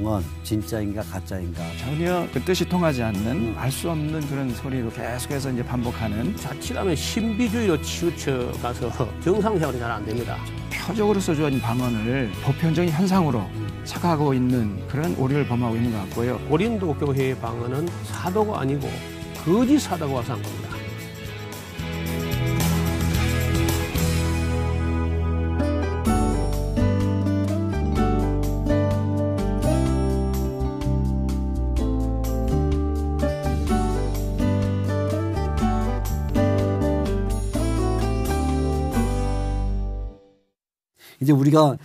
방언 진짜인가 가짜인가 전혀 그 뜻이 통하지 않는 알 수 없는 그런 소리로 계속해서 이제 반복하는 자칫하면 신비주의로 치우쳐 가서 정상생활이 잘 안 됩니다. 표적으로 써주어진 방언을 보편적인 현상으로 착각하고 있는 그런 오류를 범하고 있는 것 같고요. 고린도 교회의 방언은 사도가 아니고 거짓 사도가 와서 한 겁니다. 이제 우리가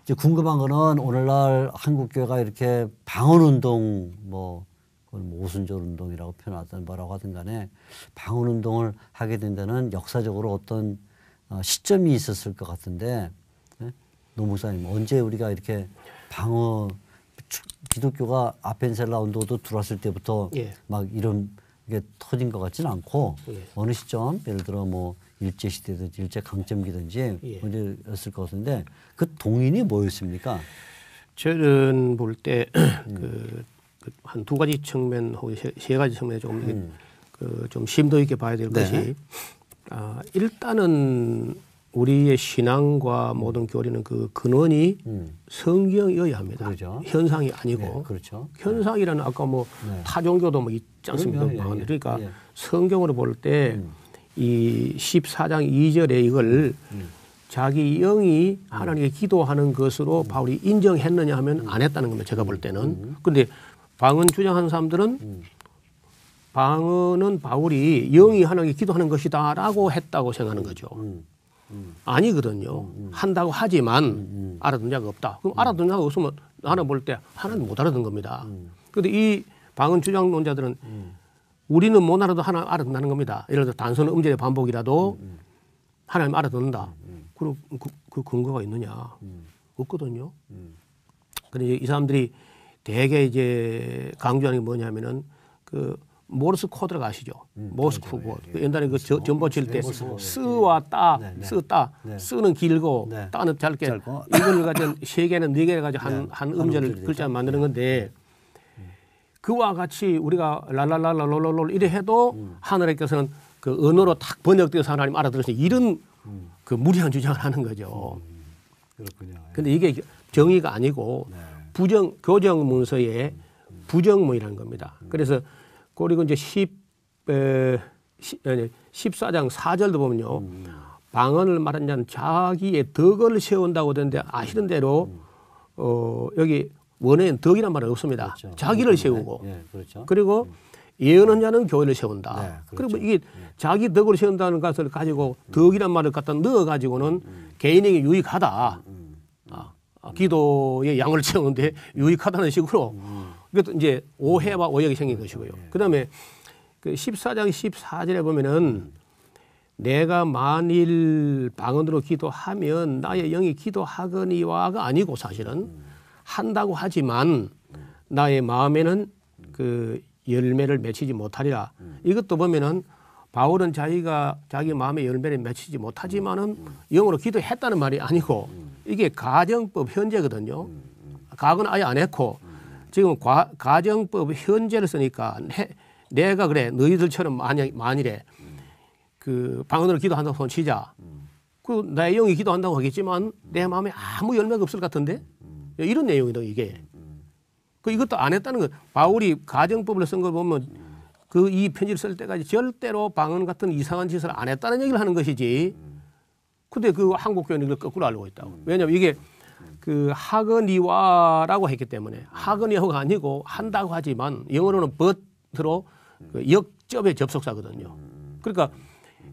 이제 궁금한 거는 오늘날 한국교회가 이렇게 방언운동 그걸 오순절 운동이라고 표현하든 뭐라고 하든 간에 방언운동을 하게 된다는 역사적으로 어떤 시점이 있었을 것 같은데 노 목사님 언제 우리가 이렇게 기독교가 아펜셀라 운동도 들어왔을 때부터 막 이런 게 터진 것 같지는 않고 어느 시점 예를 들어 뭐 일제시대든지 일제강점기든지 언제였을 것 같은데 그 동인이 뭐였습니까? 저는 볼 때 한 두 가지 측면 혹은 세 가지 측면에 조금 좀 심도 있게 봐야 될 것이 일단은 우리의 신앙과 모든 교리는 그 근원이 성경이어야 합니다. 그렇죠. 현상이 아니고. 네, 그렇죠. 현상이라는 아까 타종교도 뭐 있지 않습니까? 그러니까 성경으로 볼 때 이 14장 2절에 이걸 자기 영이 하나님께 기도하는 것으로 바울이 인정했느냐 하면 안 했다는 겁니다. 제가 볼 때는. 근데 방언 주장하는 사람들은 방언은 바울이 영이 하나님께 기도하는 것이다 라고 했다고 생각하는 거죠. 아니거든요. 한다고 하지만 알아듣는 자가 없다. 그럼 알아듣는 자가 없으면 하나 볼 때 하나는 못 알아듣는 겁니다. 그런데 이 방언 주장론자들은 우리는 못 알아도 하나님 알아듣는다는 겁니다. 예를 들어 단순 음절의 반복이라도 하나님 알아듣는다. 그럼 그 근거가 있느냐? 없거든요. 그런데 이 사람들이 대개 이제 강조하는 게 뭐냐면은 그 모르스 코드라고 아시죠? 모스 코드. 옛날에 그 전보 칠 때 쓰와 따, 쓰따, 쓰는 길고 따는 짧게 이걸 가지고 세 개는 네 개를 가지고 한 음절을 글자 만드는 건데 그와 같이 우리가 랄랄랄랄롤롤 이래 해도 하늘에께서는 그 언어로 딱 번역되어서 하나님 알아들으시는 이런 그 무리한 주장을 하는 거죠. 그렇군요. 근데 이게 정의가 아니고 교정 문서의 부정문이라는 겁니다. 그래서 그리고 이제 14장 4절도 보면요. 방언을 말한 자는 자기의 덕을 세운다고 되는데 아시는 대로 여기 원어에는 덕이란 말은 없습니다. 그렇죠. 자기를 세우고 그렇죠. 그리고 예언하는 자는 교회를 세운다. 그렇죠. 그리고 이게 자기 덕을 세운다는 것을 가지고 덕이란 말을 갖다 넣어가지고는 개인에게 유익하다. 기도의 양을 채우는데 유익하다는 식으로 이것도 이제 오해와 오역이 생긴 것이고요. 그다음에 그 14장 14절에 보면은 내가 만일 방언으로 기도하면 나의 영이 기도하거니와가 아니고 사실은 한다고 하지만 나의 마음에는 그 열매를 맺히지 못하리라. 이것도 보면은 바울은 자기 마음의 열매를 맺히지 못하지만은 영으로 기도했다는 말이 아니고 이게 가정법 현재거든요. 과거는 아예 안 했고 지금 가정법 현재를 쓰니까 내가 그래 너희들처럼 만일에 그 방언으로 기도한다고 손 치자. 그 나의 영이 기도한다고 하겠지만 내 마음에 아무 열매가 없을 것 같은데 이런 내용이다 이게. 그 이것도 안 했다는 거. 바울이 가정법을 쓴 걸 보면 그 이 편지를 쓸 때까지 절대로 방언 같은 이상한 짓을 안 했다는 얘기를 하는 것이지. 근데 그 한국 교회는 이걸 거꾸로 알고 있다고. 왜냐하면 이게 그 하거니와라고 했기 때문에 하거니와가 아니고 한다고 하지만 영어로는 but로 그 역접의 접속사거든요. 그러니까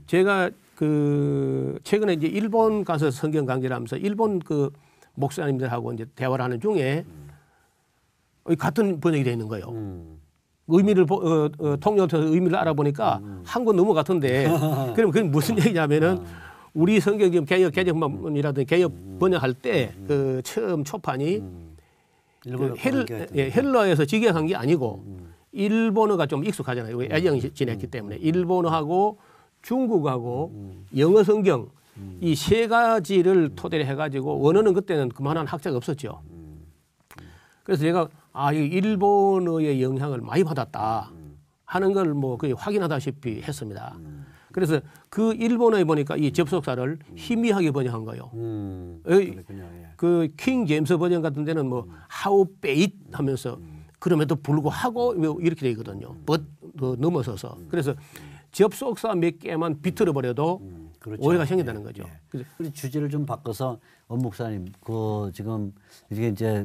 제가 그 최근에 이제 일본 가서 성경 강좌를 하면서 일본 그 목사님들하고 이제 대화를 하는 중에 같은 번역이 되어 있는 거예요. 의미를 통역해서 의미를 알아보니까 한국 너무 같은데 그럼 그게 무슨 얘기냐면은 우리 성경 지금 개혁본이라든지 개혁 번역할 때 그 처음 초판이 그 헬러에서 직역한 게 아니고 일본어가 좀 익숙하잖아요. 우리 애정이 지냈기 때문에 일본어하고 중국하고 영어 성경 이 세 가지를 토대로 해가지고 원어는 그때는 그만한 학자가 없었죠. 그래서 제가 이 일본어의 영향을 많이 받았다 하는 걸 뭐 거의 확인하다시피 했습니다. 그래서 그 일본어에 보니까 이 접속사를 희미하게 번역한 거예요. 그렇군요. 예. 그 킹 제임스 버전 같은 데는 뭐 how bait 하면서 그럼에도 불구하고 뭐 이렇게 돼 있거든요. but 넘어서서. 그래서 접속사 몇 개만 비틀어 버려도 그렇죠. 오해가 생긴다는 거죠. 예. 그래서 우리 주제를 좀 바꿔서 엄 목사님, 그 지금 이게 이제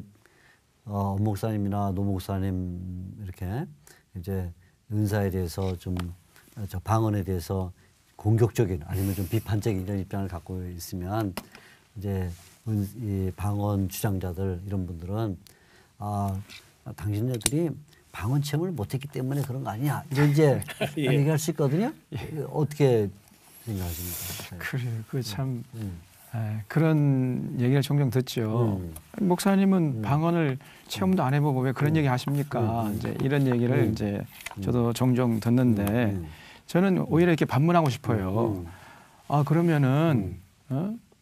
엄 목사님이나 노 목사님 이렇게 이제 은사에 대해서 좀 저 방언에 대해서 공격적인 아니면 좀 비판적인 이런 입장을 갖고 있으면 이제 이 방언 주장자들 이런 분들은 당신네들이 방언 체험을 못했기 때문에 그런 거 아니냐 이런 이제 예. 얘기할 수 있거든요. 어떻게 생각하십니까? 그래요. 그 참 그런 얘기를 종종 듣죠. 목사님은 방언을 체험도 안 해보고 왜 그런 얘기 하십니까? 이제 이런 얘기를 이제 저도 종종 듣는데 저는 오히려 이렇게 반문하고 싶어요. 그러면은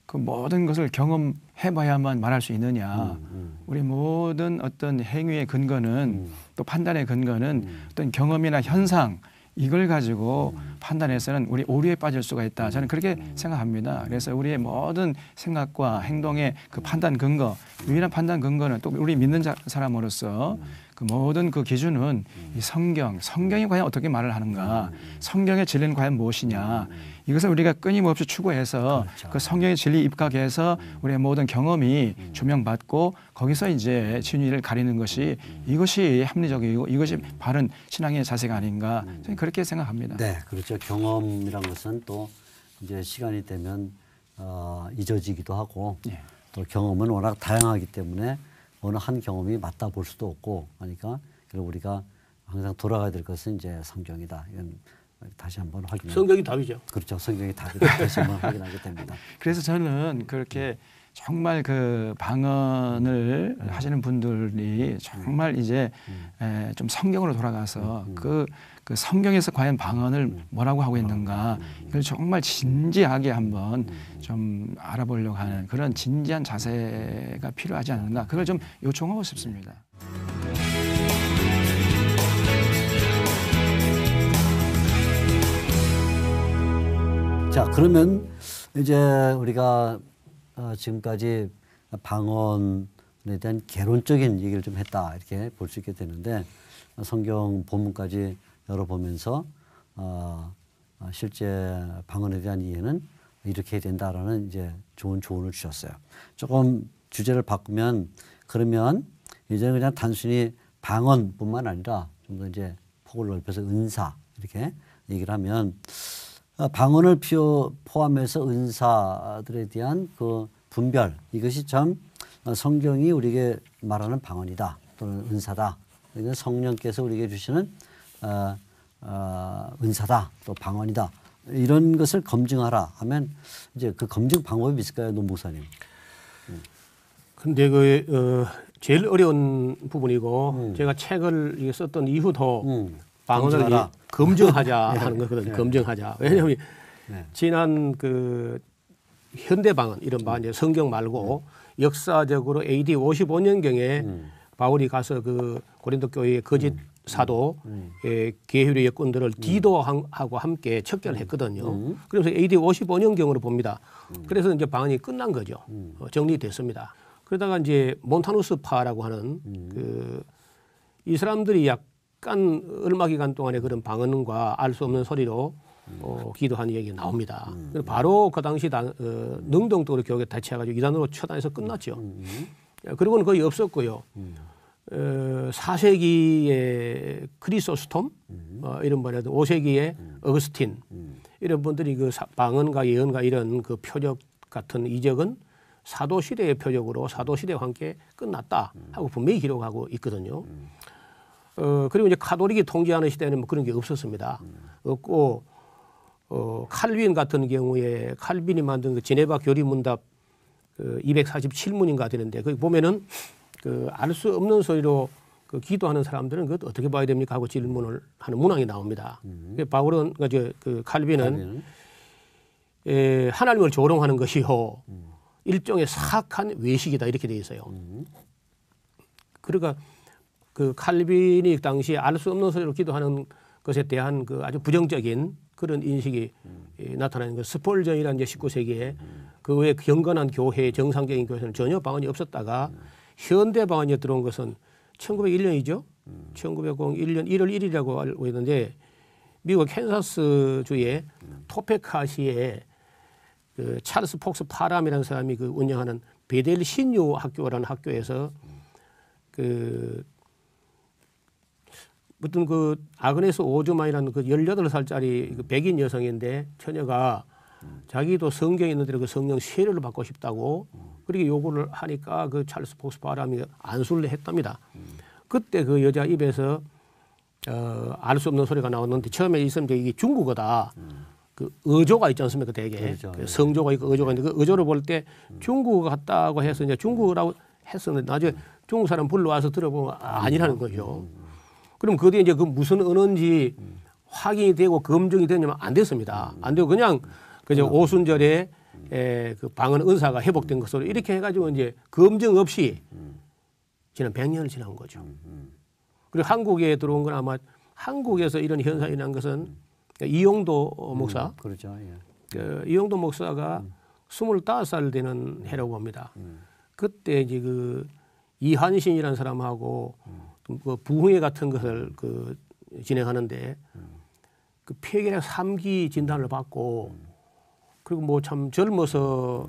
그 모든 것을 경험해봐야만 말할 수 있느냐? 우리 모든 어떤 행위의 근거는 또 판단의 근거는 어떤 경험이나 현상 이걸 가지고 판단해서는 우리 오류에 빠질 수가 있다. 저는 그렇게 생각합니다. 그래서 우리의 모든 생각과 행동의 그 판단 근거, 유일한 판단 근거는 또 우리 믿는 사람으로서 그 모든 그 기준은 이 성경이 과연 어떻게 말을 하는가, 성경의 진리는 과연 무엇이냐, 이것을 우리가 끊임없이 추구해서 그렇죠. 그 성경의 진리 입각해서 우리의 모든 경험이 조명받고 거기서 이제 진리를 가리는 것이 이것이 합리적이고 이것이 바른 신앙의 자세가 아닌가 저는 그렇게 생각합니다. 네, 그렇죠. 경험이란 것은 또 이제 시간이 되면 잊어지기도 하고 예. 또 경험은 워낙 다양하기 때문에 어느 한 경험이 맞다 볼 수도 없고 하니까 결국 우리가 항상 돌아가야 될 것은 이제 성경이다. 이건 다시 한번 확인. 성경이 답이죠. 그렇죠. 성경이 답이다. 다시 한번 확인하게 됩니다. 그래서 저는 그렇게 정말 그 방언을 하시는 분들이 정말 이제 좀 성경으로 돌아가서 그 성경에서 과연 방언을 뭐라고 하고 있는가 이걸 정말 진지하게 한번 좀 알아보려고 하는 그런 진지한 자세가 필요하지 않는가 그걸 좀 요청하고 싶습니다. 자, 그러면 이제 우리가 지금까지 방언에 대한 개론적인 얘기를 좀 했다 이렇게 볼 수 있게 되는데 성경 본문까지 열어보면서 실제 방언에 대한 이해는 이렇게 해야 된다라는 이제 좋은 조언을 주셨어요. 조금 주제를 바꾸면 그러면 이제는 그냥 단순히 방언뿐만 아니라 좀 더 이제 폭을 넓혀서 은사 이렇게 얘기를 하면 방언을 포함해서 은사들에 대한 그 분별 이것이 참 성경이 우리에게 말하는 방언이다 또는 은사다. 그러니까 성령께서 우리에게 주시는 은사다 또 방언이다 이런 것을 검증하라 하면 이제 그 검증 방법이 있을까요, 노 목사님? 근데 제일 어려운 부분이고 제가 책을 썼던 이후도 방언을 검증하라. 검증하자 하는 거거든요. 검증하자. 왜냐하면 네. 지난 그 현대 방언 이런 방언 이제 성경 말고 역사적으로 AD 55년경에 바울이 가서 그 고린도 교회의 거짓 사도의 계율의 여군들을 디도하고 함께 척결을 했거든요. 그래서 AD 55년경으로 봅니다. 그래서 이제 방언이 끝난 거죠. 정리됐습니다. 그러다가 이제 몬타누스파라고 하는 이 사람들이 약간 얼마 기간 동안에 그런 방언과 알 수 없는 소리로 기도하는 얘기가 나옵니다. 바로 그 당시 능동적으로 교육에 대체해가지고 이단으로 처단해서 끝났죠. 그리고는 거의 없었고요. 4세기에 크리소스톰 이런 분이라도 5세기에 어거스틴 이런 분들이 그 방언과 예언과 이런 그 표적 같은 이적은 사도 시대의 표적으로 사도 시대와 함께 끝났다 하고 분명히 기록하고 있거든요. 그리고 이제 카톨릭이 통제하는 시대에는 뭐 그런 게 없었습니다. 없고 칼빈 같은 경우에 칼빈이 만든 그 제네바 교리문답 247문인가 되는데 거기 보면은 그 알 수 없는 소리로 그 기도하는 사람들은 그것 어떻게 봐야 됩니까 하고 질문을 하는 문항이 나옵니다. 바울은 그 칼빈은 하나님을 조롱하는 것이요 일종의 사악한 외식이다 이렇게 돼 있어요. 그러니까 그 칼빈이 당시에 알 수 없는 소리로 기도하는 것에 대한 그 아주 부정적인 그런 인식이 나타나는 거. 스폴전이라는 이제 19세기에 그 외에 경건한 교회, 정상적인 교회에서는 전혀 방언이 없었다가 현대 방언이 들어온 것은 1901년이죠. 1901년 1월 1일이라고 알고 있는데 미국 캔사스주의 토페카시에 그 찰스 폭스 파람이라는 사람이 그 운영하는 베델 신유 학교라는 학교에서 그 어떤 그 아그네스 오즈만이라는 그 18살짜리 그 백인 여성인데 처녀가 자기도 성경에 있는 대로 그 성령 세례를 받고 싶다고 그렇게 요구를 하니까 그 찰스 폭스 파람이 안수를 했답니다. 그때 그 여자 입에서 알 수 없는 소리가 나왔는데 처음에 있으면 이게 중국어다. 그 어조가 있지 않습니까? 대개 그렇죠. 그 성조가 있고 어조가 있는데 그 어조를 볼 때 중국어 같다고 해서 이제 중국어라고 했었는데 나중에 중국 사람 불러와서 들어보면 아니라는 거죠. 그럼 그 뒤에 이제 그 무슨 언어인지 확인이 되고 검증이 되냐면 안 됐습니다. 안 되고 그냥 그저 오순절에 그 방언 은사가 회복된 것으로 이렇게 해가지고 이제 검증 없이 지난 100년을 지난 거죠. 그리고 한국에 들어온 건 아마 한국에서 이런 현상이 난 것은 이용도 목사, 그렇죠. 예. 그 이용도 목사가 25살 되는 해라고 봅니다. 그때 이제 그 이한신이라는 사람하고 그 부흥회 같은 것을 그 진행하는데 그 폐결핵 3기 진단을 받고 그리고 뭐 참 젊어서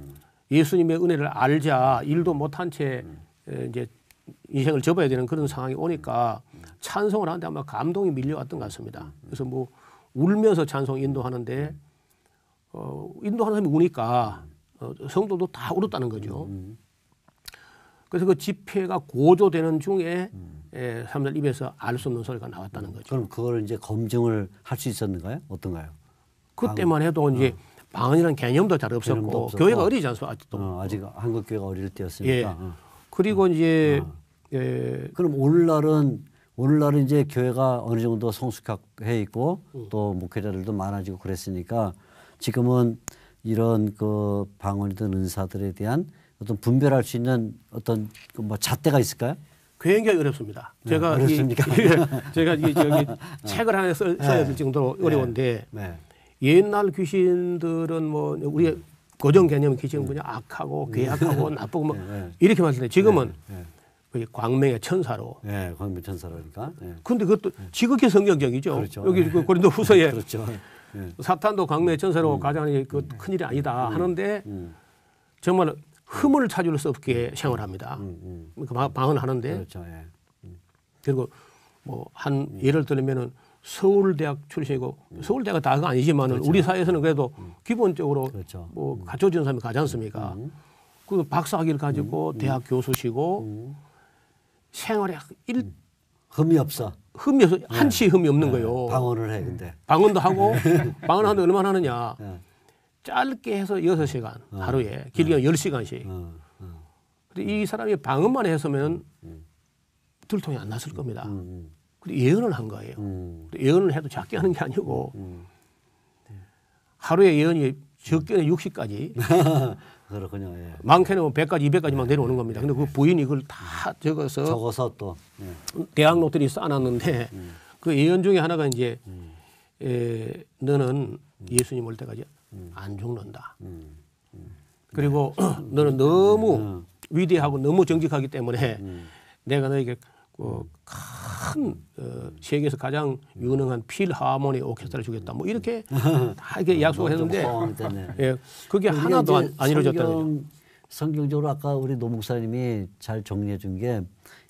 예수님의 은혜를 알자 일도 못한 채 이제 인생을 접어야 되는 그런 상황이 오니까 찬송을 하는데 아마 감동이 밀려왔던 것 같습니다. 그래서 뭐 울면서 찬송 인도하는데 인도하는 사람이 우니까 성도도 다 울었다는 거죠. 그래서 그 집회가 고조되는 중에 사람들 입에서 알 수 없는 소리가 나왔다는 거죠. 그럼 그걸 이제 검증을 할 수 있었는가요? 어떤가요? 그때만 해도 이제 방언이라는 개념도 잘 없었고 교회가 어리지 않습니까? 아직도. 아직 한국 교회가 어릴 때였으니까. 예. 그리고 이제 그럼 오늘날은 이제 교회가 어느 정도 성숙해 있고 또 목회자들도 많아지고 그랬으니까 지금은 이런 그 방언이든 은사들에 대한 어떤 분별할 수 있는 어떤 그 뭐 잣대가 있을까요? 굉장히 어렵습니다. 제가 어렵습니까? 제가 저기 책을 하나 써야 될 정도로 어려운데 네. 옛날 귀신들은 뭐 우리 고정 개념 귀신은 그냥 악하고 괴악하고 나쁘고 뭐 이렇게 말씀드렸는데 지금은 거의 광명의 천사로. 네, 광명 천사라니까. 네. 근데 그것도 지극히 성경적이죠. 그렇죠. 여기 그 고린도 후서에 그렇죠. 네. 사탄도 광명의 천사로 가장 그 큰일이 아니다 하는데 정말 흠을 찾을 수 없게 생활합니다. 방언을 하는데 그렇죠. 예. 그리고 뭐 한 예를 들면은 서울대학 출신이고 서울대가 다가 아니지만은 그렇죠. 우리 사회에서는 그래도 기본적으로 그렇죠. 뭐 갖춰진 사람이 가지 않습니까? 그 박사학위를 가지고 대학 교수시고 생활에 흠이 없어. 흠이 없어 한치 흠이 없는 거예요. 방언을 해 근데. 방언도 하고 방언하는데 얼마나 하느냐? 예. 짧게 해서 6시간 하루에 길게 10시간씩. 근데 이 사람이 방언만 했으면 들통이 안 났을 겁니다. 근데 예언을 한 거예요. 예언을 해도 작게 하는 게 아니고 하루에 예언이 적게는 60까지 그렇군요. 예. 많게는 100까지 200까지 막 내려오는 겁니다. 근데 그 부인이 그걸 다 적어서 또 대학 노트리 쌓아놨는데 그 예언 중에 하나가 이제 너는 예수님 올 때까지 안 죽는다. 그리고 너는 너무 위대하고 너무 정직하기 때문에 내가 너에게 큰 세계에서 가장 유능한 필하모니 오케스트라를 주겠다. 뭐 이렇게 다 이렇게 약속을 했는데 예, 그게 하나도 안 이루어졌다는 거죠. 성경적으로 아까 우리 노 목사님이 잘 정리해 준 게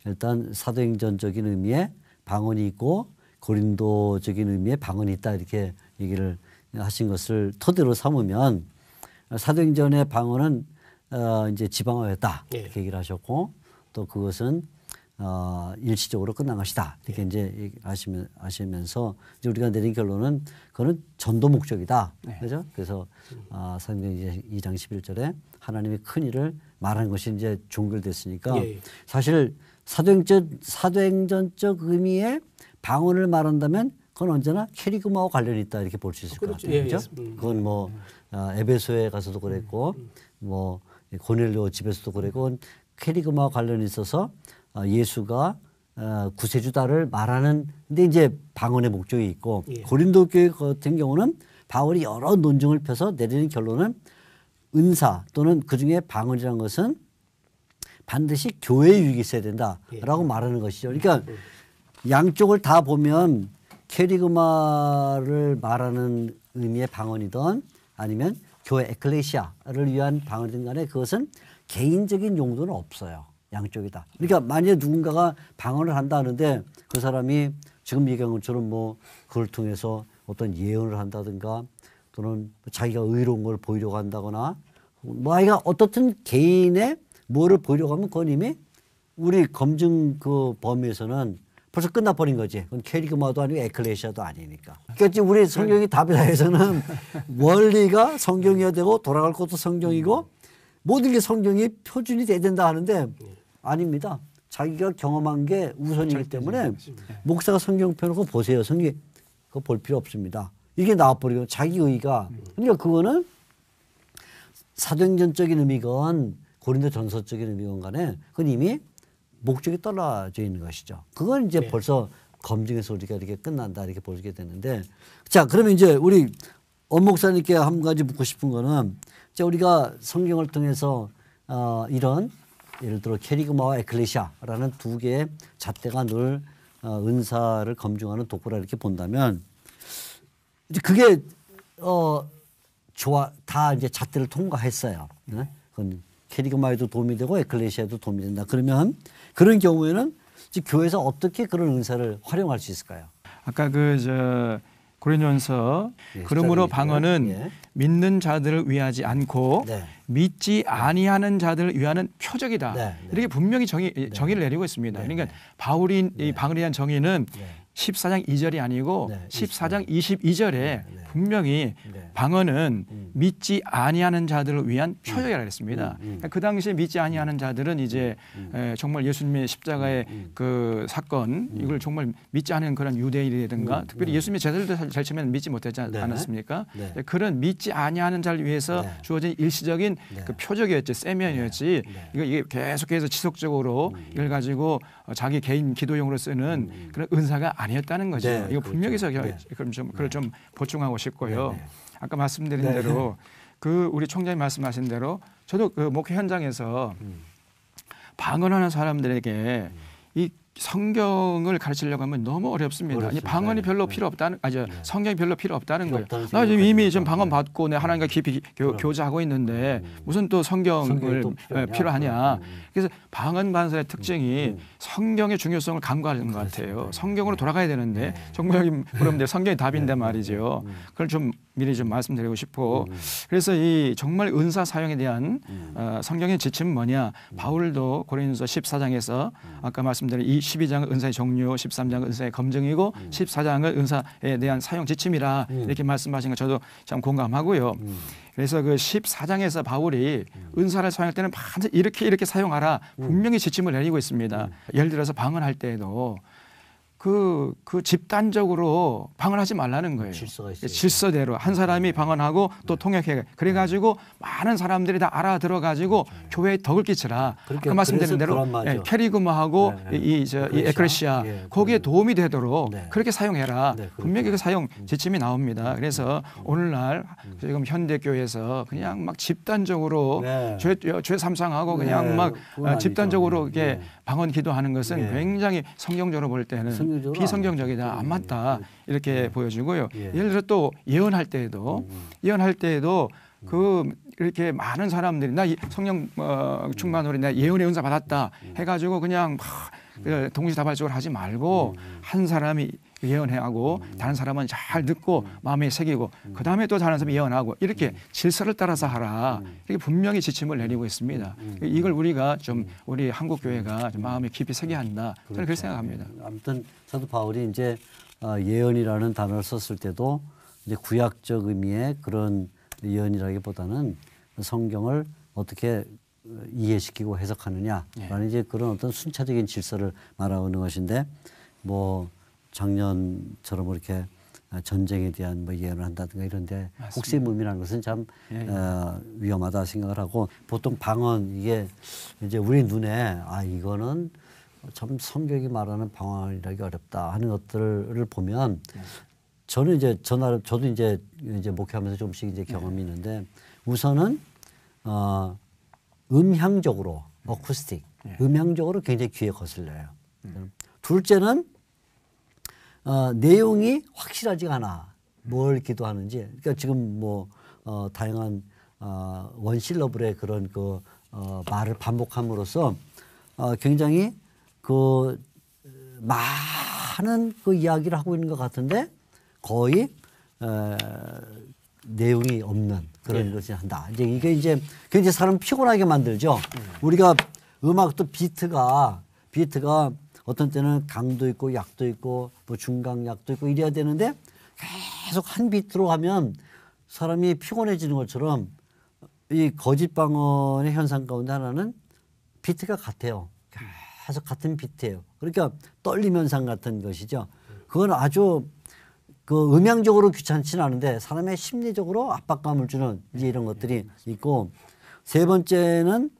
일단 사도행전적인 의미의 방언이 있고 고린도적인 의미의 방언이 있다 이렇게 얘기를 하신 것을 토대로 삼으면 사도행전의 방언은 이제 지방화였다 이렇게 얘기를 하셨고 또 그것은 일시적으로 끝난 것이다 이렇게 이제 하시면서 이제 우리가 내린 결론은 그거는 전도 목적이다. 그죠? 그래서 사도행전 2장 11절에 하나님의 큰 일을 말하는 것이 이제 종결됐으니까 사실 사도행전적 의미의 방언을 말한다면 그건 언제나 캐리그마와 관련이 있다 이렇게 볼 수 있을 것 같아요. 그렇죠? 그건 뭐 에베소에 가서도 그랬고 뭐 고넬료 집에서도 그랬고 캐리그마와 관련이 있어서 예수가 구세주다를 말하는 근데 이제 방언의 목적이 있고 예. 고린도 교회 같은 경우는 바울이 여러 논증을 펴서 내리는 결론은 은사 또는 그중에 방언이라는 것은 반드시 교회의 유익이 있어야 된다라고 말하는 것이죠. 그러니까 양쪽을 다 보면 캐리그마를 말하는 의미의 방언이든 아니면 교회 에클레시아를 위한 방언이든 간에 그것은 개인적인 용도는 없어요. 양쪽이다. 그러니까 만약에 누군가가 방언을 한다 하는데 그 사람이 지금 얘기한 것처럼 뭐 그걸 통해서 어떤 예언을 한다든가 또는 자기가 의로운 걸 보이려고 한다거나 뭐 아이가 어떻든 개인의 뭐를 보이려고 하면 그건 이미 우리 검증 그 범위에서는 벌써 끝나버린 거지. 그건 캐리그마도 아니고 에클레시아도 아니니까. 그러니까 지금 우리 성경이 답이라해서는 원리가 성경이어야 되고 돌아갈 것도 성경이고 모든 게 성경이 표준이 돼야 된다 하는데 아닙니다. 자기가 경험한 게 우선이기 때문에 목사가 성경 펴놓고 보세요. 성경 그거 볼 필요 없습니다. 이게 나와버리고 자기 의가 그러니까 그거는 사도행전적인 의미건 고린도 전서적인 의미건 간에 그건 이미 목적이 떨어져 있는 것이죠. 그건 이제 벌써 검증에서 우리가 이렇게 끝난다 이렇게 보게 되는데 자 그러면 이제 우리 엄 목사님께 한 가지 묻고 싶은 거는 자 우리가 성경을 통해서 이런 예를 들어 캐리그마와 에클레시아라는 두 개의 잣대가 늘 은사를 검증하는 독보라 이렇게 본다면 이제 그게 좋아 다 이제 잣대를 통과했어요. 네? 그건 캐리그마에도 도움이 되고 에클레시아에도 도움이 된다. 그러면 그런 경우에는 이제 교회에서 어떻게 그런 은사를 활용할 수 있을까요? 아까 그 고린도전서 그러므로 방언은 믿는 자들을 위하지 않고 믿지 아니하는 자들을 위하는 표적이다. 이렇게 분명히 정의를 내리고 있습니다. 그러니까 바울이 이 방언에 대한 정의는 14장 2절이 아니고 14장 22절에 분명히 방언은 믿지 아니하는 자들을 위한 표적이라고 했습니다. 그러니까 그 당시에 믿지 아니하는 자들은 이제 정말 예수님의 십자가의 그 사건 이걸 정말 믿지 않은 그런 유대인이라든가 특별히 예수님의 제자들도 제일 처음에는 믿지 못했지 않았습니까? 그런 믿지 아니하는 자를 위해서 주어진 일시적인 그 표적이었지 세면이었지 이게 계속해서 지속적으로 이걸 가지고 자기 개인 기도용으로 쓰는 그런 은사가 아니었다는 거죠. 이거 분명히 그럼 그걸 좀 보충하고 싶고요. 아까 말씀드린 대로 그 우리 총장님 말씀하신 대로 저도 그 목회 현장에서 방언하는 사람들에게 이 성경을 가르치려고 하면 너무 어렵습니다. 이 방언이 별로 필요 없다는, 성경이 별로 필요 없다는 거예요. 나 지금 이미 좀 방언 받고 내 하나님과 깊이 교제하고 있는데 무슨 또 성경을 필요하냐. 그래서 방언 반사의 특징이 성경의 중요성을 간과하는 것 같아요. 성경으로 돌아가야 되는데 정말 그럼 성경이 답인데 말이죠. 그걸 좀 미리 좀 말씀드리고 싶고 그래서 이 정말 은사 사용에 대한 성경의 지침은 뭐냐. 바울도 고린도서 14장에서 아까 말씀드린 이 12장은 은사의 종류, 13장은 은사의 검증이고 14장은 은사에 대한 사용 지침이라 이렇게 말씀하신 거 저도 참 공감하고요. 그래서 그 14장에서 바울이 은사를 사용할 때는 반드시 이렇게 사용하라 분명히 지침을 내리고 있습니다. 예를 들어서 방언할 때에도 그 집단적으로 방언하지 말라는 거예요. 질서대로 한 사람이 방언하고 또 통역해. 그래가지고 많은 사람들이 다 알아들어가지고 교회에 덕을 끼치라. 그 말씀드린 대로 캐리그마하고 이 에클레시아 거기에 도움이 되도록 그렇게 사용해라. 분명히 그 사용 지침이 나옵니다. 그래서 오늘날 지금 현대 교회에서 그냥 막 집단적으로 죄 삼상하고 그냥 막 집단적으로 이렇게 방언 기도하는 것은 굉장히 성경적으로 볼 때는 비성경적이다, 안 맞다 이렇게 보여지고요. 예를 들어 또 예언할 때에도 그 이렇게 많은 사람들이 나 성령 충만으로 나 예언의 은사 받았다 해가지고 그냥 막 동시다발적으로 하지 말고 한 사람이 예언하고 다른 사람은 잘 듣고 마음에 새기고 그 다음에 또 다른 사람이 예언하고 이렇게 질서를 따라서 하라 이렇게 분명히 지침을 내리고 있습니다. 이걸 우리가 좀 우리 한국 교회가 좀 마음에 깊이 새겨야 한다. 저는 그렇게 생각합니다. 아무튼 사도 바울이 이제 예언이라는 단어를 썼을 때도 이제 구약적 의미의 그런 예언이라기보다는 성경을 어떻게 이해시키고 해석하느냐라는 이제 그런 어떤 순차적인 질서를 말하고 있는 것인데 뭐 작년처럼 이렇게 전쟁에 대한 뭐 예언을 한다든가 이런데 혹시 무민하는 것은 참 위험하다 생각을 하고 보통 방언 이게 이제 우리 눈에 이거는 참 성경이 말하는 방언이라기 어렵다 하는 것들을 보면 저는 이제 저도 이제 목회하면서 조금씩 이제 경험이 있는데 우선은 음향적으로 어쿠스틱 음향적으로 굉장히 귀에 거슬려요. 둘째는 내용이 확실하지가 않아. 뭘 기도하는지. 그러니까 지금 뭐 다양한 원실러블의 그런 그 말을 반복함으로써 굉장히 그 많은 그 이야기를 하고 있는 것 같은데 거의 내용이 없는 그런 것이 한다. 이제 이게 이제 굉장히 사람 피곤하게 만들죠. 우리가 음악도 비트가 어떤 때는 강도 있고 약도 있고 뭐 중강약도 있고 이래야 되는데 계속 한 비트로 가면 사람이 피곤해지는 것처럼 이 거짓 방언의 현상 가운데 하나는 비트가 같아요. 계속 같은 비트예요. 그러니까 떨림 현상 같은 것이죠. 그건 아주 그 음향적으로 귀찮지는 않은데 사람의 심리적으로 압박감을 주는 이제 이런 것들이 있고 세 번째는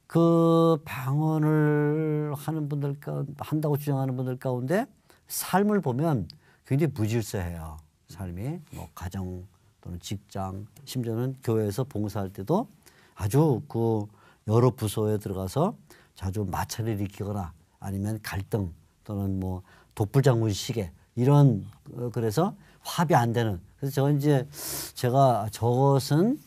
그 방언을 하는 분들 한다고 주장하는 분들 가운데 삶을 보면 굉장히 무질서해요. 삶이 뭐 가정 또는 직장 심지어는 교회에서 봉사할 때도 아주 그 여러 부서에 들어가서 자주 마찰을 일으키거나 아니면 갈등 또는 뭐 독불장군 시계 이런 그래서 합이 안 되는 그래서 제가 저것은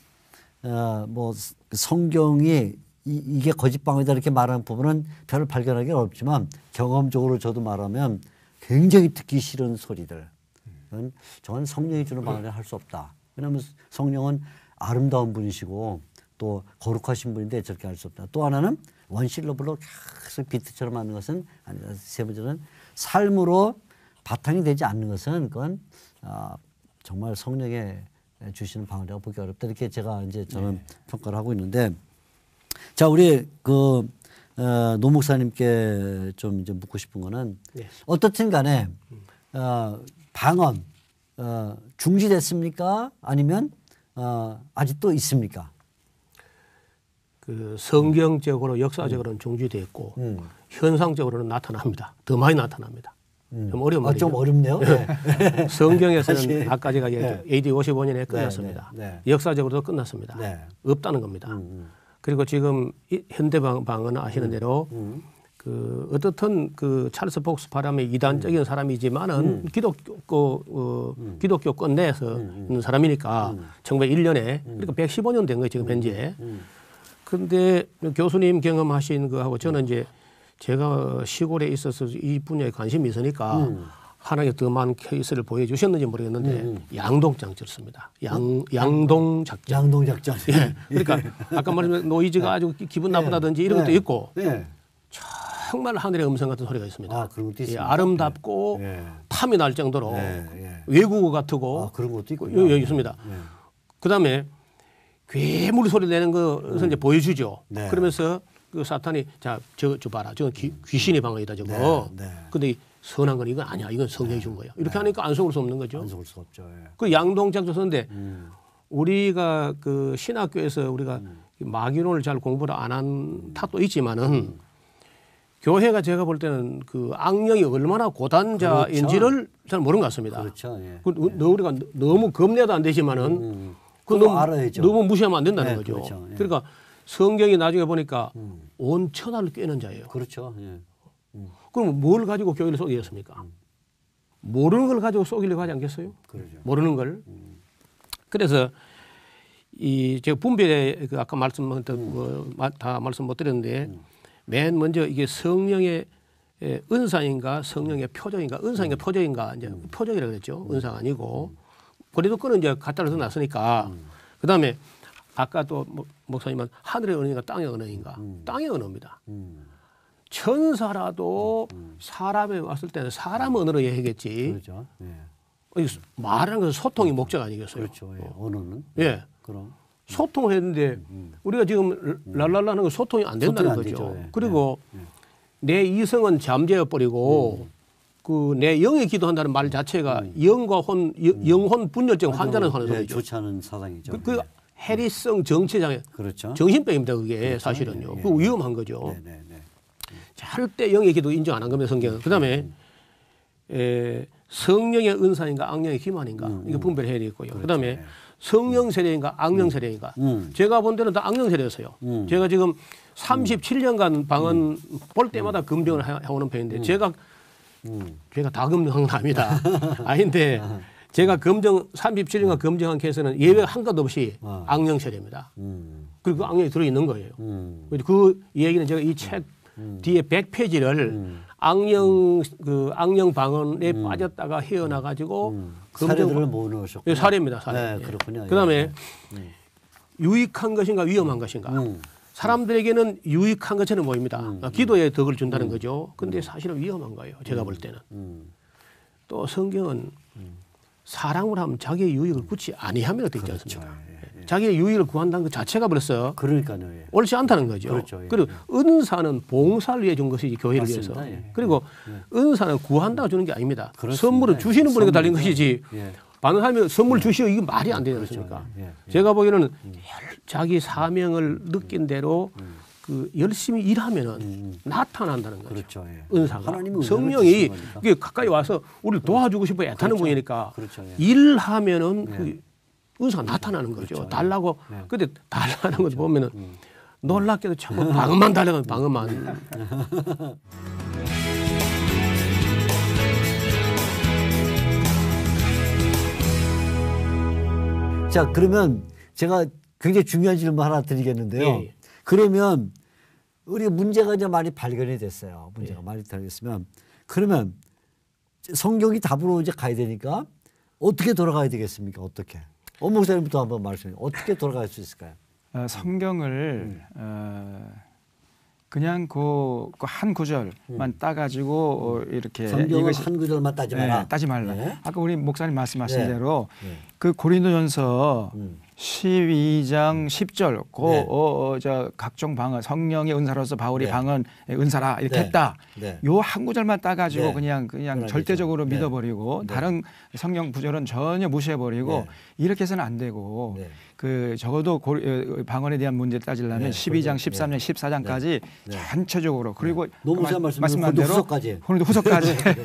뭐 성경이 이게 거짓방언이다 이렇게 말하는 부분은 별로 발견하기 어렵지만 경험적으로 저도 말하면 굉장히 듣기 싫은 소리들. 저건 성령이 주는 방언을 할 수 없다. 왜냐하면 성령은 아름다운 분이시고 또 거룩하신 분인데 저렇게 할 수 없다. 또 하나는 원실러블로 계속 비트처럼 하는 것은 아니다. 세 번째는 삶으로 바탕이 되지 않는 것은 그건 정말 성령에 주시는 방언이라고 보기 어렵다. 이렇게 제가 이제 저는 평가를 하고 있는데 자, 우리 그 노 목사님께 좀 이제 묻고 싶은 거는 어떻든 간에 방언 중지됐습니까? 아니면 아직도 있습니까? 그 성경적으로 역사적으로는 중지됐고 현상적으로는 나타납니다. 더 많이 나타납니다. 좀 어려운 말이죠. 좀 어렵네요. 네. 성경에서는 아까 제가 얘기했죠. AD 55년에 끝났습니다. 역사적으로도 끝났습니다. 없다는 겁니다. 그리고 지금 현대 방언은 아시는 대로 그 어떻든 그 찰스 폭스 바람의 이단적인 사람이지만은 기독교권 내에서 있는 사람이니까 1901년에 그러니까 115년 된 거예요 지금 현재. 그런데 교수님 경험하신 거하고 저는 이제 제가 시골에 있어서 이 분야에 관심이 있으니까 하나님께 더 많은 케이스를 보여주셨는지 모르겠는데 양동작전습니다. 양동작전. 양동작전. 예. 그러니까 아까 말했던 노이즈가 아주 기분 나쁘다든지 이런 것도 있고 정말 하늘의 음성 같은 소리가 있습니다. 아, 그런 것도 있습니다. 아름답고 탐이 날 정도로 외국어 같고 그런 것도 있고 여기 있습니다. 그다음에 괴물 소리 내는 것을 이제 보여주죠. 그러면서 그 사탄이 저 봐라. 저건 귀신의 방언이다 저거. 근데 선한 건 이건 아니야. 이건 성령이 준 거예요. 이렇게 하니까 안 속을 수 없는 거죠. 안 속을 수 없죠. 그 양동작전 썼는데 우리가 그 신학교에서 우리가 마귀론을 잘 공부를 안 한 탓도 있지만은 교회가 제가 볼 때는 그 악령이 얼마나 고단자인지를 잘 모르는 것 같습니다. 그렇죠. 우리가 너무 겁내도 안 되지만은 그거 알아야죠. 너무 무시하면 안 된다는 거죠. 그렇죠. 그러니까 성경이 나중에 보니까 온 천하를 꿰는 자예요. 그렇죠. 그럼 뭘 가지고 교회를 속이겠습니까? 모르는 걸 가지고 속이려고 하지 않겠어요? 그렇죠. 모르는 걸. 그래서 이 제가 분별에 그 아까 다 말씀 못 드렸는데 맨 먼저 이게 성령의 은사인가 성령의 표적인가 은사인가 표적인가 이제 표적이라고 그랬죠. 은사가 아니고 그래도 그는 이제 갖다 더 놨으니까 그다음에 아까 또 목사님은 하늘의 언어인가 땅의 언어인가 땅의 언어입니다. 천사라도 사람에 왔을 때는 사람 언어로 얘기했겠지. 그렇죠. 말하는 것은 소통이 목적 아니겠어요? 그렇죠. 언어는. 그럼 소통을 했는데 우리가 지금 랄랄라는 건 소통이 안 된다는 거죠. 그리고 내 이성은 잠재워 버리고 그 내 영이 기도한다는 말 자체가 영과 영혼 분열증 환자는 하는 소리죠. 좋지 않은 사상이죠. 그 해리성 정체장애. 그렇죠. 정신병입니다. 그게 사실은요. 그 위험한 거죠. 절대 영의 기도 인정 안 한 겁니다. 성경은. 그다음에 성령의 은사인가 악령의 기만인가 이거 분별해야 되겠고요. 그다음에 성령 세례인가 악령 세례인가. 제가 본 데는 다 악령 세례였어요. 제가 지금 37년간 방언 볼 때마다 검증을 해오는 편인데 제가 다 검증한 건 아닙니다. 아닌데 제가 37년간 검증한 케이스는 예외 한 것 없이 악령 세례입니다. 그리고 그 악령이 들어있는 거예요. 그 얘기는 제가 이 책 뒤에 100페이지를 악령 방언에 빠졌다가 헤어나 가지고 사례들을 모으셨고 사례입니다. 사례. 네, 그렇군요. 그다음에 유익한 것인가 위험한 것인가. 사람들에게는 유익한 것처럼 보입니다. 기도에 덕을 준다는 거죠. 근데 사실은 위험한 거예요. 제가 볼 때는. 또 성경은 사랑을 하면 자기의 유익을 굳이 아니하면 되지 않습니까? 자기의 유익을 구한다는 것 자체가 벌써 그러니까요. 옳지 않다는 거죠. 그렇죠. 예. 그리고 은사는 봉사를 위해 준 것이지 교회를 맞습니다. 위해서. 예. 그리고 은사는 구한다고 주는 게 아닙니다. 그렇습니다. 선물을 주시는 분에게 달린 선물이죠. 것이지. 예. 받는 사람이 선물 주시오 이게 말이 안 되지 않습니까? 그렇죠. 예. 제가 보기에는 자기 사명을 느낀 대로 그 열심히 일하면은 나타난다는 거죠. 그렇죠. 예. 은사가 하나님은 성령이 거니까. 이게 가까이 와서 우리를 도와주고 싶어 애타는 그렇죠. 분이니까 그렇죠. 예. 일하면은 그 은사가 나타나는 거죠. 그렇죠. 달라고 네. 근데 달라는 걸 보면은 놀랍게도 전부 방언만 달라는 방언만. 자, 그러면 제가 굉장히 중요한 질문 하나 드리겠는데요. 예. 그러면 우리 문제가 이제 많이 발견이 됐어요. 문제가 많이 발견됐으면 그러면 성경이 답으로 이제 가야 되니까 어떻게 돌아가야 되겠습니까? 어떻게? 목사님부터 한번 말씀해. 어떻게 돌아갈 수 있을까요? 성경을 그냥 그 한 구절만 따가지고 이렇게 성경을 한 구절만 따지 마라. 네, 따지 말라. 네. 아까 우리 목사님 말씀하신 네. 대로 네. 그 고린도전서 12장 10절 저 각종 방언 성령의 은사로서 바울이 네. 방언의 은사라 이렇게 네. 했다. 네. 요 한 구절만 따가지고 네. 그냥 그러겠죠. 절대적으로 네. 믿어버리고 네. 다른 성경 구절은 전혀 무시해버리고 네. 이렇게 해서는 안 되고 네. 그 적어도 방언에 대한 문제를 따지려면 네. 12장, 13장, 14장까지 네. 전체적으로 그리고 노무사 말씀한 대로 후서까지. 후서까지 그리고.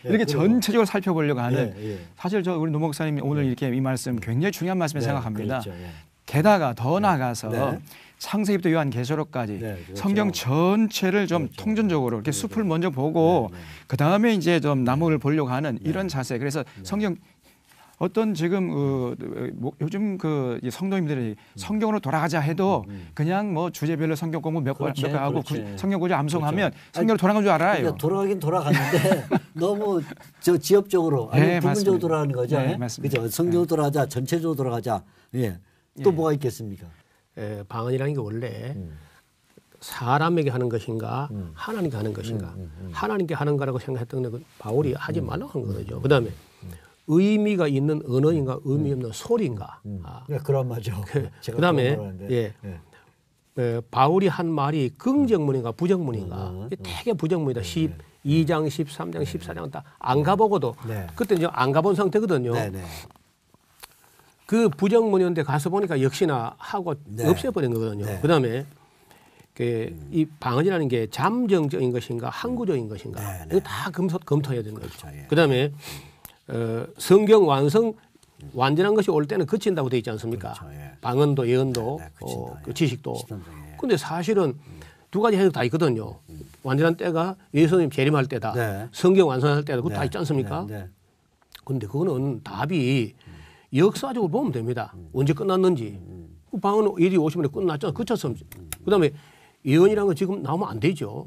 이렇게 전체적으로 살펴보려고 하는 예, 예. 사실 저 우리 노 목사님이 오늘 이렇게 이 말씀 굉장히 중요한 말씀을 네, 생각합니다. 그렇죠. 예. 게다가 더 나아가서 네. 창세기부터 요한계시록까지 네, 그렇죠. 성경 전체를 좀 그렇죠. 통전적으로 이렇게 숲을 먼저 보고 네, 네. 그 다음에 이제 좀 나무를 보려고 하는 이런 자세. 그래서 성경 어떤 지금 요즘 그 성도님들이 성경으로 돌아가자 해도 그냥 뭐 주제별로 성경 공부 몇 번 그렇지, 하고 그렇지. 성경 구절 암송하면 그렇죠. 성경으로 돌아간 줄 알아요. 그러니까 돌아가긴 돌아갔는데 너무 저 지엽적으로 아니 네, 부분적으로 맞습니다. 돌아가는 거죠. 네, 맞습니다. 그죠? 성경으로 돌아가자, 전체적으로 돌아가자. 예. 또 뭐가 있겠습니까? 방언이라는 게 원래 사람에게 하는 것인가 하나님께 하는 것인가 하나님께 하는 거라고 생각했던 건 바울이 하지 말라고 한 거죠. 그다음에 의미가 있는 언어인가 의미 없는 소리인가. 네, 그런 말이죠. 제가 그다음에 그런 걸 하는데. 예. 바울이 한 말이 긍정문인가 부정문인가. 되게 부정문이다. 12장, 13장, 14장 다 안 가보고도 네. 그때 이제 안 가본 상태거든요. 네, 네. 그 부정문이었는데 가서 보니까 역시나 하고 네. 없애버린 거거든요. 네. 그다음에 이 방언이라는 게 잠정적인 것인가 항구적인 것인가 네, 네. 이거 다 검토해야 되는 거죠. 그렇죠, 예. 그다음에 성경 완전한 것이 올 때는 그친다고 되어 있지 않습니까? 그렇죠, 예. 방언도 예언도 네, 그친다, 그 예. 지식도. 시간적이에요. 근데 사실은 두 가지 해석 다 있거든요. 완전한 때가 예수님 재림할 때다. 네. 성경 완성할 때다. 그거 네. 다 있지 않습니까? 네, 네. 근데 그거는 답이 역사적으로 보면 됩니다. 언제 끝났는지. 그 방언 AD 50년에 끝났잖아. 그쳤으면. 그다음에 예언이라는 거 지금 나오면 안 되죠.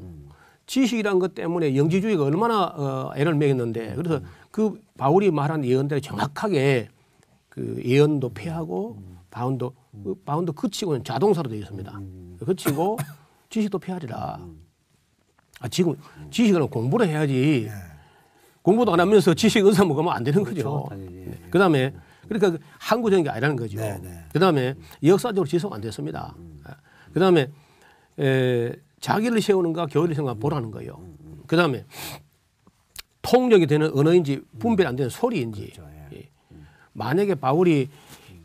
지식이라는 것 때문에 영지주의가 얼마나 애를 먹였는데 그래서 그 바울이 말한 예언대로 정확하게 그 예언도 폐하고 바운도 그치고는 자동사로 되어 있습니다. 그치고 지식도 폐하리라. 지금 지식은 공부를 해야지. 공부도 안 하면서 지식 은사 먹으면 안 되는 거죠. 당연히. 그다음에 그러니까 항구적인 게 아니라는 거죠. 네, 네. 그다음에 역사적으로 지속 안 됐습니다. 그다음에 자기를 세우는가 교회를 세우는가 보라는 거예요. 그다음에 통역이 되는 언어인지 분별 안 되는 소리인지. 그렇죠, 예. 만약에 바울이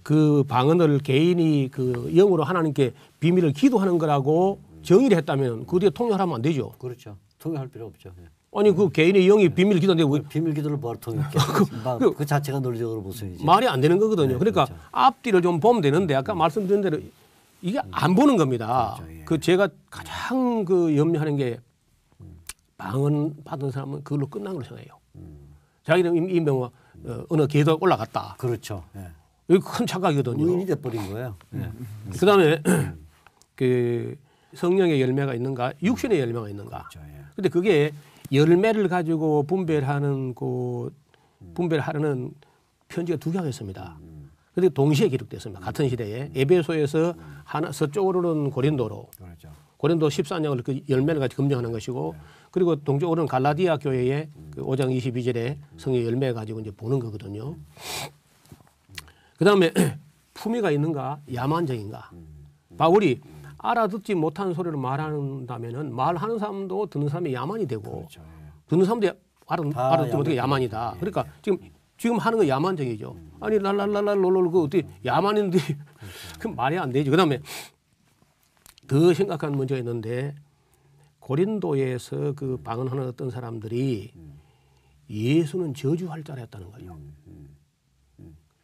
그 방언을 개인이 그 영으로 하나님께 비밀을 기도하는 거라고 정의를 했다면 그 뒤에 통역하면 안 되죠. 그렇죠. 통역할 필요 없죠. 예. 아니 그 개인의 영이 비밀 기도인데 왜 비밀 기도를 뭐하러 통역해? 그 자체가 논리적으로 모순이지. 말이 안 되는 거거든요. 네, 그러니까 그렇죠. 앞뒤를 좀 보면 되는데 아까 말씀드린 대로 이게 안 보는 겁니다. 그렇죠, 예. 그 제가 가장 그 염려하는 게 방언 받은 사람은 그걸로 끝난 걸 생각해요. 자기는 이미 뭐 어느 계도 올라갔다. 그렇죠. 예. 이거 큰 착각이거든요. 우인이 돼버린 거예요. 예. 그다음에 그 성령의 열매가 있는가, 육신의 열매가 있는가. 그렇죠. 예. 근데 그게 열매를 가지고 분별하는 그 분별하려는 편지가 두 개가 있습니다. 근데 동시에 기록됐습니다. 같은 시대에 에베소에서 하나 서쪽으로는 고린도로, 그렇죠. 고린도 14장을 그 열매를 같이 검증하는 것이고, 그리고 동쪽으로는 갈라디아 교회의 그 5장 22절에 성의 열매 가지고 이제 보는 거거든요. 그다음에 품위가 있는가, 야만적인가. 바울이 알아듣지 못한 소리를 말한다면은 말하는 사람도 듣는 사람이 야만이 되고, 그렇죠. 예. 듣는 사람도 알아듣지 못하게 야만이다. 예, 그러니까 지금 하는 거 야만적이죠. 아니 랄랄랄랄 롤롤 그 어떻게 야만인데 그 말이 안 되죠. 그다음에 더 심각한 문제가 있는데 고린도에서 그 방언하는 어떤 사람들이 예수는 저주할 자였다는 거예요.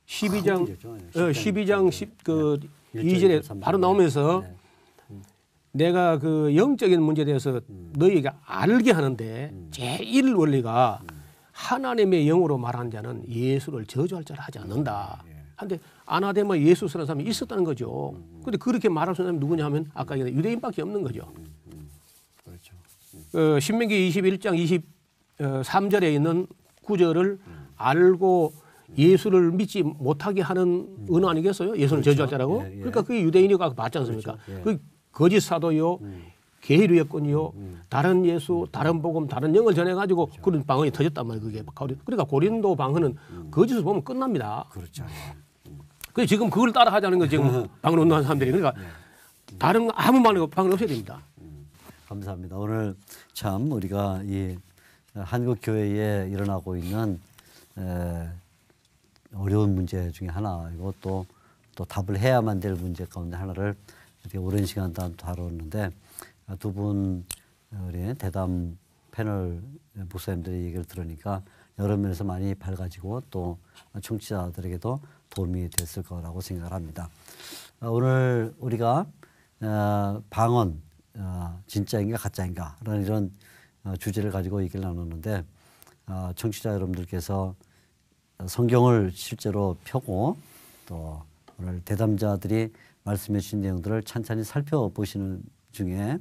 12장 문제죠. 12장 10그 네. 2절에 바로 나오면서 네. 내가 그 영적인 문제에 대해서 너희에게 알게 하는데 제일 원리가 하나님의 영으로 말하는 자는 예수를 저주할 자를 하지 않는다. 한데 아나데마 예수라는 사람이 있었다는 거죠. 그런데 그렇게 말할 수 있는 사람이 누구냐 하면 아까 얘기한 유대인밖에 없는 거죠. 그렇죠. 신명기 21장 23절에 있는 구절을 알고 예수를 믿지 못하게 하는 언어 아니겠어요? 예수는 그렇죠. 저주할 자라고. 예, 예. 그러니까 그게 유대인이가 맞지 않습니까? 그렇죠. 예. 그 거짓 사도요, 계류였군요. 다른 예수, 다른 복음, 다른 영을 전해가지고 그렇죠. 그런 방언이 터졌단 말이에요. 그게 그러니까 고린도 방언은 거짓을 보면 끝납니다. 그렇죠. 그래서 지금 그걸 따라하자는 거 지금 방언 운동하는 사람들이. 그러니까 다른 거 아무 말도 방언 없어야 됩니다. 감사합니다. 오늘 참 우리가 이 한국 교회에 일어나고 있는 어려운 문제 중에 하나이고 또 답을 해야만 될 문제 가운데 하나를 이렇게 오랜 시간 동안 다뤘는데 두 분 우리 대담 패널 목사님들의 얘기를 들으니까 여러 면에서 많이 밝아지고 또 청취자들에게도 도움이 됐을 거라고 생각을 합니다. 오늘 우리가 방언 진짜인가 가짜인가 라는 이런 주제를 가지고 얘기를 나눴는데 청취자 여러분들께서 성경을 실제로 펴고 또 오늘 대담자들이 말씀해 주신 내용들을 찬찬히 살펴보시는 중에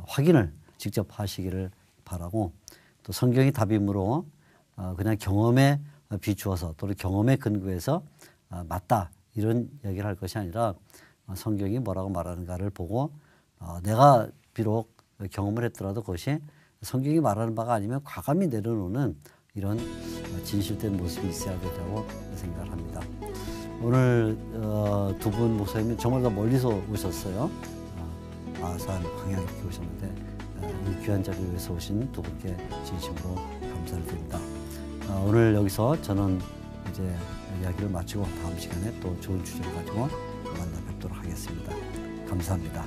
확인을 직접 하시기를 바라고 또 성경이 답이므로 그냥 경험에 비추어서 또는 경험에 근거해서 맞다 이런 얘기를 할 것이 아니라 성경이 뭐라고 말하는가를 보고 내가 비록 경험을 했더라도 그것이 성경이 말하는 바가 아니면 과감히 내려놓는 이런 진실된 모습이 있어야 된다고 생각을 합니다. 오늘 두 분 목사님은 정말 더 멀리서 오셨어요. 아산 광양 이렇게 오셨는데 이 귀한 자리에 위해서 오신 두 분께 진심으로 감사를 드립니다. 오늘 여기서 저는 이제 이야기를 마치고 다음 시간에 또 좋은 주제를 가지고 만나 뵙도록 하겠습니다. 감사합니다.